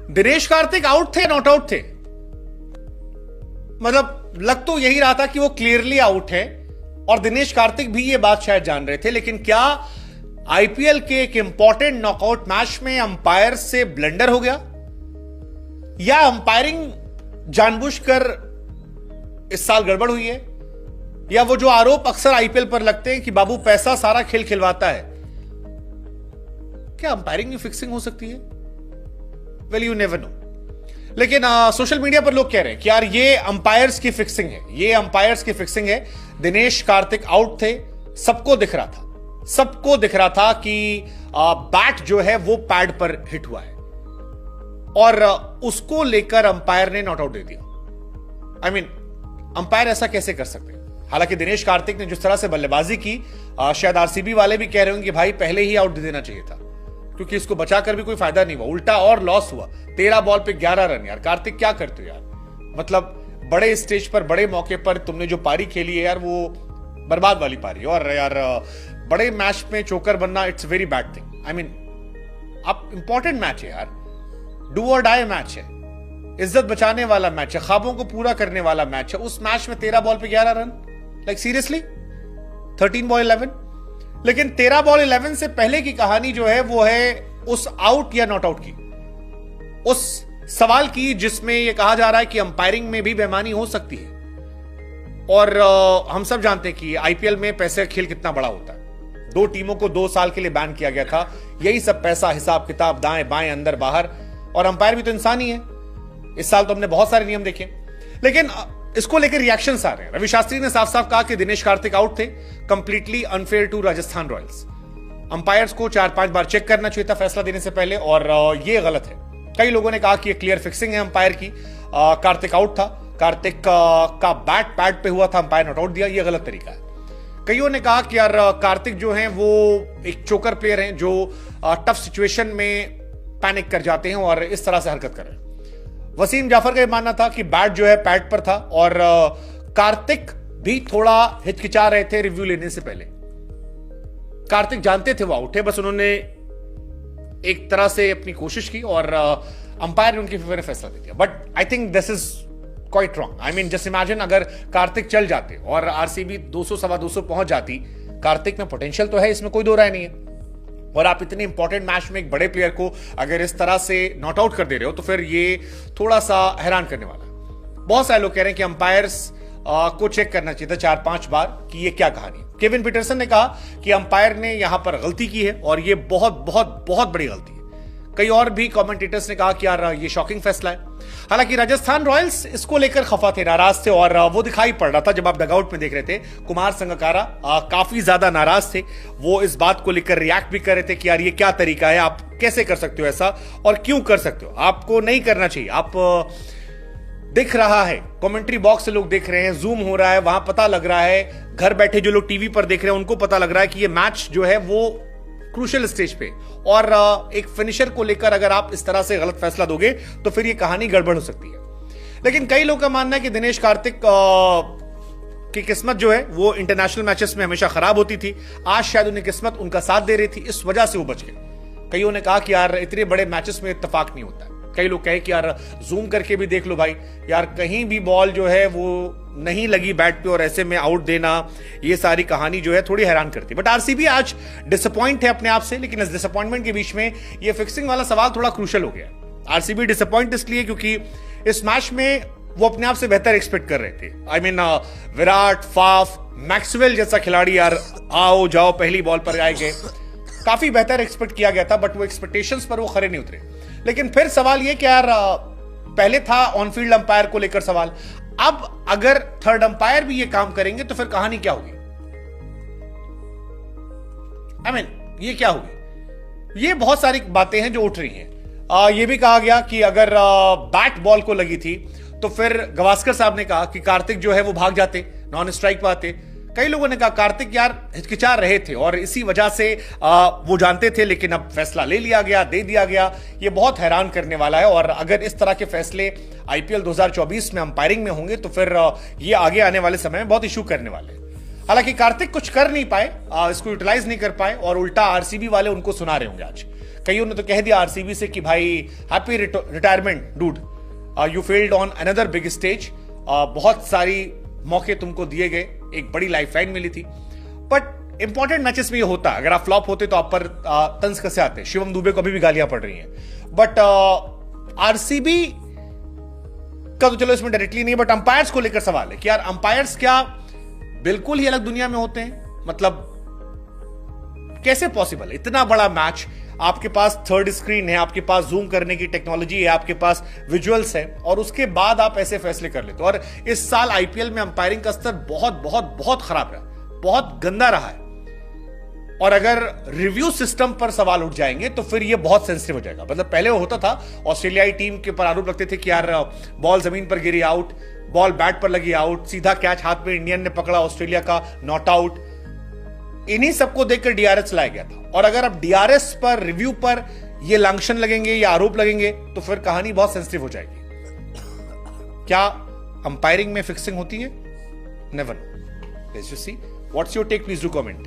Dinesh Karthik out थे, not out थे? मतलब लग तो यही रहा था कि वो क्लियरली आउट है और दिनेश कार्तिक भी ये बात शायद जान रहे थे, लेकिन क्या आईपीएल के एक इंपॉर्टेंट नॉकआउट मैच में अंपायर से ब्लंडर हो गया, या अंपायरिंग जानबूझकर इस साल गड़बड़ हुई है, या वो जो आरोप अक्सर आईपीएल पर लगते हैं कि बाबू पैसा सारा खेल खिलवाता है, क्या अंपायरिंग में फिक्सिंग हो सकती है? Well, you never know. लेकिन सोशल मीडिया पर लोग कह रहे हैं कि यार ये अंपायर्स की फिक्सिंग है, ये अंपायर्स की फिक्सिंग है। दिनेश कार्तिक आउट थे, सबको दिख रहा था, सबको दिख रहा था कि बैट जो है वो पैड पर हिट हुआ है और उसको लेकर अंपायर ने नॉट आउट दे दिया। आई मीन, अंपायर ऐसा कैसे कर सकते हैं? हालांकि दिनेश कार्तिक ने जिस तरह से बल्लेबाजी की, शायद आरसीबी वाले भी कह रहे होंगे कि भाई पहले ही आउट दे देना चाहिए था, क्योंकि इसको बचाकर भी कोई फायदा नहीं हुआ, उल्टा और लॉस हुआ। 13 बॉल पे 11 रन। यार कार्तिक क्या करते हो यार? मतलब बड़े स्टेज पर, बड़े मौके पर तुमने जो पारी खेली है यार, वो बर्बाद वाली पारी। और यार बड़े मैच में चोकर बनना, it's very bad thing. I mean, अब इंपॉर्टेंट मैच है यार, डू और डाई मैच है, इज्जत बचाने वाला मैच है, ख्वाबों को पूरा करने वाला मैच है। उस मैच में 13 बॉल पे 11 रन, लाइक सीरियसली? 13 बॉल 11। लेकिन 13 बॉल 11 से पहले की कहानी जो है वो है उस आउट या नॉट आउट की, उस सवाल की जिसमें यह कहा जा रहा है कि अंपायरिंग में भी बेईमानी हो सकती है। और हम सब जानते हैं कि आईपीएल में पैसे का खेल कितना बड़ा होता है। 2 टीमों को 2 साल के लिए बैन किया गया था, यही सब पैसा, हिसाब किताब, दाएं बाएं, अंदर बाहर, और अंपायर भी तो इंसान ही है। इस साल तो हमने बहुत सारे नियम देखे, लेकिन इसको लेकर रिएक्शंस आ रहे हैं। रवि शास्त्री ने साफ साफ कहा कि दिनेश कार्तिक आउट थे, completely unfair to Rajasthan Royals. Umpires को 4-5 बार चेक करना चाहिए था फैसला देने से पहले, और ये गलत है। कई लोगों ने कहा कि ये क्लियर फिक्सिंग है अंपायर की। कार्तिक आउट था, कार्तिक का बैट पैड पे हुआ था, अंपायर नॉट आउट दिया, ये गलत तरीका है। कईयों ने कहा कि यार कार्तिक जो हैं वो एक चोकर प्लेयर हैं जो टफ सिचुएशन में पैनिक कर जाते हैं और इस तरह से हरकत कर रहे हैं। वसीम जाफर का यह मानना था कि बैट जो है पैड पर था और कार्तिक भी थोड़ा हिचकिचा रहे थे रिव्यू लेने से पहले। कार्तिक जानते थे वो आउट है, बस उन्होंने एक तरह से अपनी कोशिश की और अंपायर ने उनकी फेवर में फैसला दे दिया। But I think this is quite wrong. I mean, just imagine अगर कार्तिक चल जाते और आरसीबी 200-225 पहुंच जाती। कार्तिक में पोटेंशियल तो है, इसमें कोई दो राय नहीं है, और आप इतने इंपॉर्टेंट मैच में एक बड़े प्लेयर को अगर इस तरह से नॉट आउट कर दे रहे हो तो फिर ये थोड़ा सा हैरान करने वाला है। बहुत सारे लोग कह रहे हैं कि अंपायर्स को चेक करना चाहिए था 4-5 बार कि ये क्या कहानी है। केविन पीटरसन ने कहा कि अंपायर ने यहां पर गलती की है और ये बहुत बहुत बहुत बड़ी गलती है। कई और भी कमेंटेटर्स ने कहा कि यार ये शॉकिंग फैसला है। हालांकि राजस्थान रॉयल्स इसको लेकर खफा थे, नाराज थे, और वो दिखाई पड़ रहा था जब आप डगआउट में देख रहे थे। कुमार संगकारा काफी ज्यादा नाराज थे, वो इस बात को लेकर रिएक्ट भी कर रहे थे कि यार ये क्या तरीका है, आप कैसे कर सकते हो ऐसा, और क्यों कर सकते हो, आपको नहीं करना चाहिए। आप दिख रहा है, कमेंट्री बॉक्स से लोग देख रहे हैं, जूम हो रहा है, वहां पता लग रहा है, घर बैठे जो लोग टीवी पर देख रहे हैं उनको पता लग रहा है कि ये मैच जो है वो क्रूशियल स्टेज पे, और एक फिनिशर को लेकर अगर आप इस तरह से गलत फैसला दोगे तो फिर ये कहानी गड़बड़ हो सकती है। लेकिन कई लोगों का मानना है कि दिनेश कार्तिक की किस्मत जो है वो इंटरनेशनल मैचेस में हमेशा खराब होती थी। आज शायद उन्हें किस्मत उनका साथ दे रही थी, इस वजह से वो बच गए। कईयों ने कहा कि यार इतने बड़े मैचेस में इत्तेफाक नहीं होता है। कई लोग कहे कि यार जूम करके भी देख लो भाई, यार कहीं भी बॉल जो है वो नहीं लगी बैट पे और ऐसे में आउट देना, ये सारी कहानी जो है थोड़ी हैरान करती है। बट आरसीबी आज डिसअपॉइंट है अपने आप से, लेकिन इस डिसअपॉइंटमेंट के बीच में ये फिक्सिंग वाला सवाल थोड़ा क्रूशियल हो गया। आरसीबी डिसअपॉइंट इसलिए क्योंकि इस मैच में वो अपने आप से बेहतर एक्सपेक्ट कर रहे थे। I mean, Virat, Faf, Maxwell जैसा खिलाड़ी यार आओ जाओ पहली बॉल पर आए गए, काफी बेहतर एक्सपेक्ट किया गया था, बट वो एक्सपेक्टेशंस पर वो खरे नहीं उतरे। लेकिन फिर सवाल ये कि यार पहले था ऑन फील्ड अंपायर को लेकर सवाल, अब अगर थर्ड अंपायर भी ये काम करेंगे तो फिर कहानी क्या होगी? आई मीन, ये क्या होगी? ये बहुत सारी बातें हैं जो उठ रही हैं। ये भी कहा गया कि अगर बैट बॉल को लगी थी तो फिर गवास्कर साहब ने कहा कि कार्तिक जो है वो भाग जाते, नॉन स्ट्राइक पर आते। कई लोगों ने कहा कार्तिक यार हिचकिचा रहे थे और इसी वजह से वो जानते थे, लेकिन अब फैसला ले लिया गया, दे दिया गया। ये बहुत हैरान करने वाला है, और अगर इस तरह के फैसले आईपीएल 2024 में अंपायरिंग में होंगे तो फिर ये आगे आने वाले समय में बहुत इशू करने वाले हैं। हालांकि कार्तिक कुछ कर नहीं पाए, इसको यूटिलाइज नहीं कर पाए, और उल्टा आरसीबी वाले उनको सुना रहे होंगे आज। कईयों ने तो कह दिया आरसीबी से कि भाई happy retirement dude, you failed on another big stage, बहुत सारी मौके तुमको दिए गए, एक बड़ी लाइफलाइन मिली थी, बट इंपॉर्टेंट मैचेस में ये होता, अगर आप फ्लॉप होते तो आप पर तंज कसे आते। शिवम दुबे को अभी भी गालियां पड़ रही हैं, बट आरसीबी का तो चलो इसमें डायरेक्टली नहीं, बट अंपायर्स को लेकर सवाल है कि यार अंपायर्स क्या बिल्कुल ही अलग दुनिया में होते हैं? मतलब कैसे पॉसिबल? इतना बड़ा मैच, आपके पास थर्ड स्क्रीन है, आपके पास जूम करने की टेक्नोलॉजी है, आपके पास विजुअल्स है, और उसके बाद आप ऐसे फैसले कर लेते हो। और इस साल आईपीएल में अंपायरिंग का स्तर बहुत बहुत बहुत खराब रहा, बहुत गंदा रहा है, और अगर रिव्यू सिस्टम पर सवाल उठ जाएंगे तो फिर ये बहुत सेंसिटिव हो जाएगा। मतलब पहले वो होता था, ऑस्ट्रेलियाई टीम के पर आरोप लगते थे कि यार बॉल जमीन पर गिरी आउट, बॉल बैट पर लगी आउट, सीधा कैच हाथ में इंडियन ने पकड़ा, ऑस्ट्रेलिया का नॉट आउट। इन्हीं सबको देखकर डीआरएस लाया गया था, और अगर अब डीआरएस पर, रिव्यू पर ये लांछन लगेंगे या आरोप लगेंगे तो फिर कहानी बहुत सेंसिटिव हो जाएगी। क्या अंपायरिंग में फिक्सिंग होती है? Never. Let's just see what's your take, please do comment.